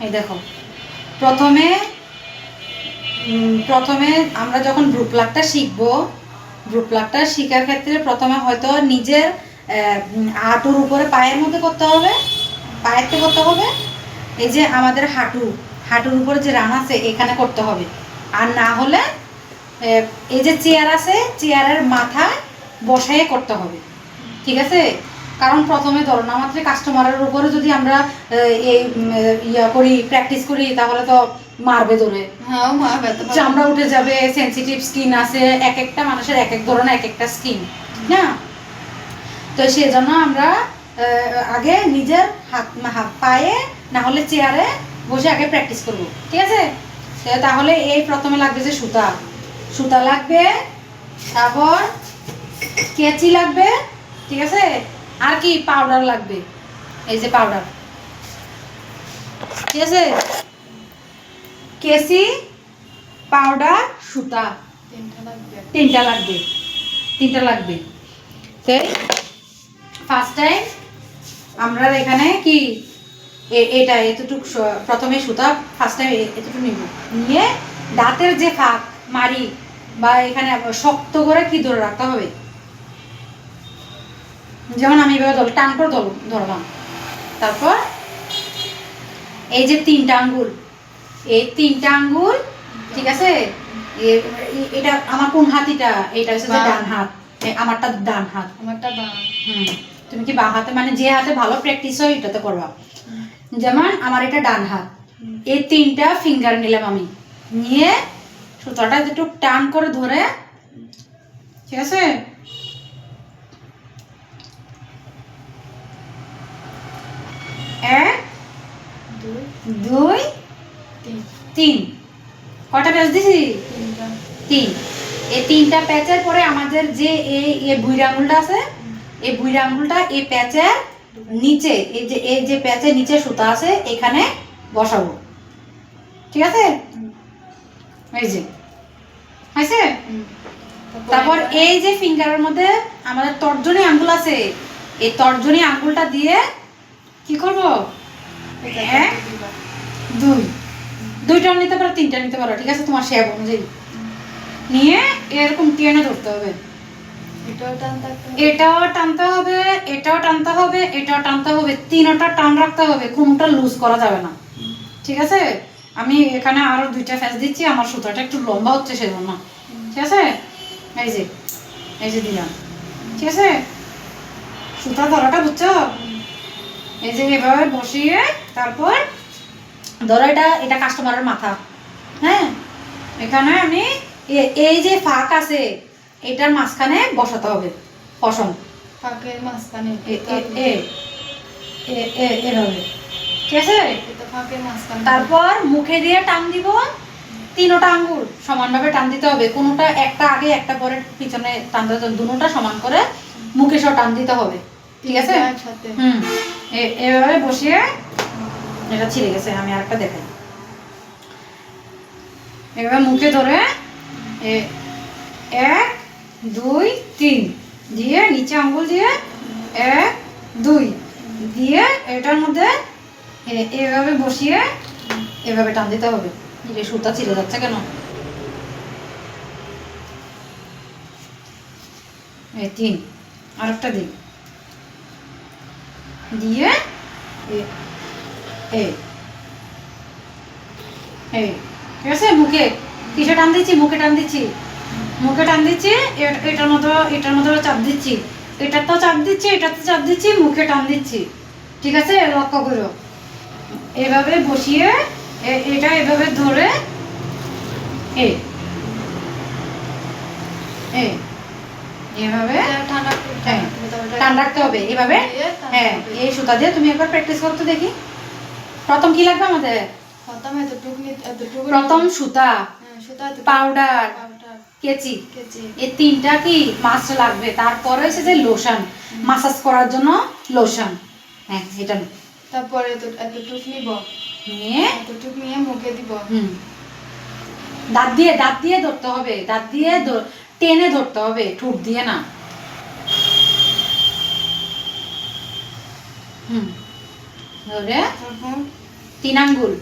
এই দেখো, প্রথমে প্রথমে আমরা যখন ব্রু প্লাগটা শিখবো, ব্রু প্লাগটা শেখার ক্ষেত্রে প্রথমে হয়তো নিজের হাঁটুর উপরে পায়ের মধ্যে করতে হবে, পায়েরতে করতে হবে। এই যে আমাদের হাঁটুর উপরে যে রান আছে এখানে করতে হবে। আর না হলে এই যে চেয়ার আছে, চেয়ারের মাথায় বসায় করতে হবে, ঠিক আছে? কারণ প্রথমে ধরো না মাত্র কাস্টমারের উপরে যদি আমরা এই ইয়া করি, প্র্যাকটিস করি, তাহলে তো মারবে ধরে, হ্যাঁ মারবে, চামড়া উঠে যাবে, সেনসিটিভ স্কিন আছে, এক একটা মানুষের এক এক ধরনের এক একটা স্কিন না। তো সেই জন্য আমরা আগে নিজের হাত পায়ে না হলে চেয়ারে বসে আগে প্র্যাকটিস করব, ঠিক আছে? তাহলে এই প্রথমে লাগবে যে সুতা লাগবে, তারপর কেচি লাগবে, ঠিক আছে? আর কি পাউডার লাগবে, এই যে পাউডার, ঠিক আছে? কেচি, পাউডার, সুতা, তিনটা লাগবে। তো ফার্স্ট টাইম আমরা এখানে কি এটা এতটুকু প্রথমে সুতা ফার্স্ট টাইম এতটুকু নিব, নিয়ে দাঁতের যে ফাঁক মারি বা এখানে শক্ত করে কি ধরে রাখতে হবে। যেমন আমি এভাবে টান করে ধরলাম, তারপর এই যে তিনটা আঙ্গুল, এই তিনটা আঙ্গুল, ঠিক আছে? এটা আমার কোন হাতিটা? এটা হচ্ছে ডান হাত, আমারটা ডান হাত। তুমি কি বাঁ হাতে, মানে যে হাতে ভালো প্র্যাকটিস হয় এটাতে করবা। যেমন আমার এটা ডান হাত, এই তিনটা ফিঙ্গার নিলাম আমি, নিয়ে সুতাটা একটু টান করে ধরে, ঠিক আছে? এক, দুই, তিন। কটা প্যাচ দিছি? তিন। এই তিনটা প্যাচের পরে আমাদের যে এই বুইড়া আঙুলটা আছে, এই বুইড়া আঙুলটা এই প্যাচের নিচে, এই যে প্যাচের নিচে সুতা আছে এখানে বসাবো, ঠিক আছে? এই যে হয়েছে। তারপর এই যে ফিঙ্গারের মধ্যে আমাদের তর্জনী আঙ্গুল আছে, এই তর্জনী আঙ্গুলটা দিয়ে কি করব? এক, দুইটা নিতে পারো, তিনটা নিতে পারো, ঠিক আছে? তোমার শেপ অনুযায়ী নিয়ে এরকম টেনে ধরতে হবে। এটাও টানতে হবে, এটাও টানতে হবে, এটাও টানতে হবে, তিনটা টান রাখতে হবে, কোনটা লুজ করা যাবে না, ঠিক আছে? আমি এখানে আরো দুইটা ফ্যাস দিচ্ছি, আমার সুতাটা একটু লম্বা হচ্ছে সেজন্য, ঠিক আছে? এই যে দিলাম, ঠিক আছে? সুতা ধরাটা বুঝছো? এই যে এভাবে বসিয়ে তারপর ধরো এটা কাস্টমারের মাথা, হ্যাঁ? এখানে আমি এই যে ফাঁক আছে এটার মাঝখানে বসাতে হবে পশম, ফাঁকের মাঝখানে এভাবে, ঠিক আছে? তারপর মুখে দিয়ে টান দিব, তিনটা আঙ্গুল সমানভাবে টান দিতে হবে, কোনোটা একটা আগে একটা পরে পিছনে টান দিতে হবে, দুটোটা সমান করে মুখে সব টান দিতে হবে, ঠিক আছে? এভাবে বসিয়ে, এটা ছিঁড়ে গেছে, আমি আরেকটা দেখাই। এভাবে মুখে ধরে এক, দুই, তিন দিয়ে নিচে আঙ্গুল দিয়ে এক, দুই দিয়ে এটার মধ্যে এভাবে বসিয়ে এভাবে টান দিতে হবে। এই সুতা ছিঁড়ে যাচ্ছে কেন? এই তিন, আরেকটা দিন দিয়ে ঠিক আছে? মুখে কিসে টান দিচ্ছি? মুখে টান দিচ্ছি, এটার মতো চাপ দিচ্ছি, এটাতেও চাপ দিচ্ছি, এটাতে চাপ দিচ্ছি, মুখে টান দিচ্ছি, ঠিক আছে? লক্ষ্য করো, এভাবে বসিয়ে এটা এভাবে ধরে এভাবে টান রাখতে হবে এভাবে। হ্যাঁ, এই সুতা দিয়ে তুমি একবার প্র্যাকটিস করতে দেখি। প্রথম কি লাগবে আমাদের? প্রথম সুতা, পাউডার, কেচি, এই তিনটা কি মাস্ট লাগবে। তারপরে হচ্ছে যে লোশন, মাসাজ করার জন্য লোশন। হ্যাঁ, এটা তারপরে এতটুক নিব, নিয়ে মুখে দিব। দাঁত দিয়ে ধরতে হবে, দাঁত দিয়ে টেনে ধরতে হবে, ঠোঁট দিয়ে না। ধরে 3 আঙ্গুল,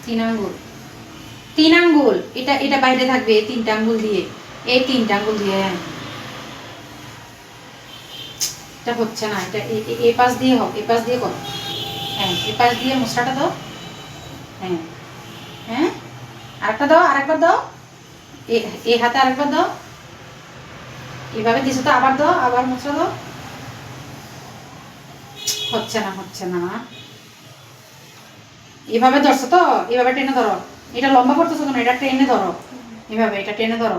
3 আঙ্গুল, 3 আঙ্গুল, এটা বাইরে থাকবে এই 3টা আঙ্গুল দিয়ে, এই 3টা আঙ্গুল দিয়ে। হ্যাঁ, এটা হচ্ছে না, এটা এই পাশ দিয়ে হোক, এই পাশ দিয়ে করো। হ্যাঁ, এই পাশ দিয়ে মশলাটা দাও। হ্যাঁ হ্যাঁ, আরেকটা দাও, আরেকবার দাও, এই হাতে আরেকবার দাও। এভাবে দিছো তো, আবার দাও, আবার মশলা দাও। হচ্ছে না, হচ্ছে না। এভাবে ধরছো তো, এভাবে টেনে ধরো। এটা লম্বা করতেছো কেন, এটা টেনে ধরো। এভাবে এটা টেনে ধরো।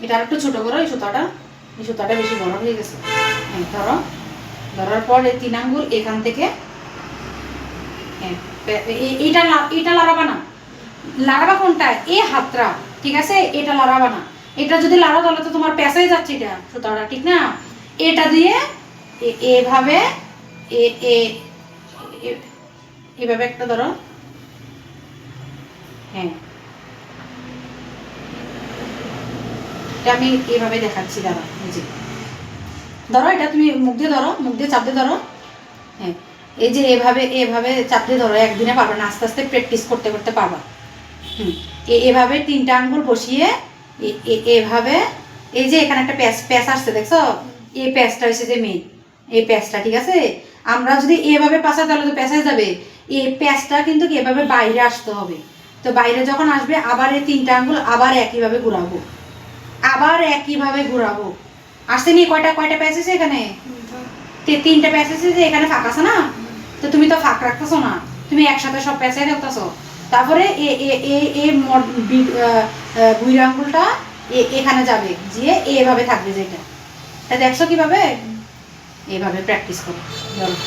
এটা আর একটু ছোট করো, এই সুতাটা বেশি বড় হয়ে গেছে। হ্যাঁ, ধরো। ধরার পর এই 3 আঙ্গুল এখান থেকে, হ্যাঁ, এটা লাড়াবা না। লাড়াবা কোনটা? এই হাতটা, ঠিক আছে? এটা লাড়াবা না। এটা যদি লাড়া তাহলে তো তোমার পেঁচাই যাচ্ছে এটা সুতাটা, ঠিক না? এটা দিয়ে এভাবে এভাবে একটা ধরো। হ্যাঁ, এটা আমি এভাবে দেখাচ্ছি, দাঁড়া। এই যে ধরো, এটা তুমি মুখ দিয়ে ধরো, মুখ দিয়ে চাপ দিয়ে ধরো। হ্যাঁ, এই যে এভাবে চাপ দিয়ে ধরো। একদিনে পারবে না, আস্তে আস্তে প্র্যাকটিস করতে করতে পারবা। এভাবে 3টা আঙ্গুল বসিয়ে এভাবে, এই যে এখানে একটা প্যাচ আসছে, দেখছো? এই প্যাচটা হচ্ছে যে মেন, এই প্যাচটা, ঠিক আছে? আমরা যদি এভাবে পাশাই তাহলে তো প্যাঁচাই যাবে। এই প্যাচটা কিন্তু এভাবে বাইরে আসতে হবে। তো বাইরে যখন আসবে, আবার এই 3টা আঙ্গুল আবার একইভাবে ঘুরাবো, আবার একইভাবে ঘুরাবো। আসছে নি? কয়টা প্যাচ আছে এখানে? 3টা প্যাচ আছে, যে এখানে ফাঁক আছে না? তো তুমি তো ফাঁক রাখতেছো না, তুমি একসাথে সব প্যাঁচাই রাখতেছো। তারপরে বুড়ি আঙ্গুলটা এখানে যাবে, গিয়ে এভাবে থাকবে যেটা। তা দেখছো কিভাবে? এভাবে প্র্যাকটিস করো। চলো।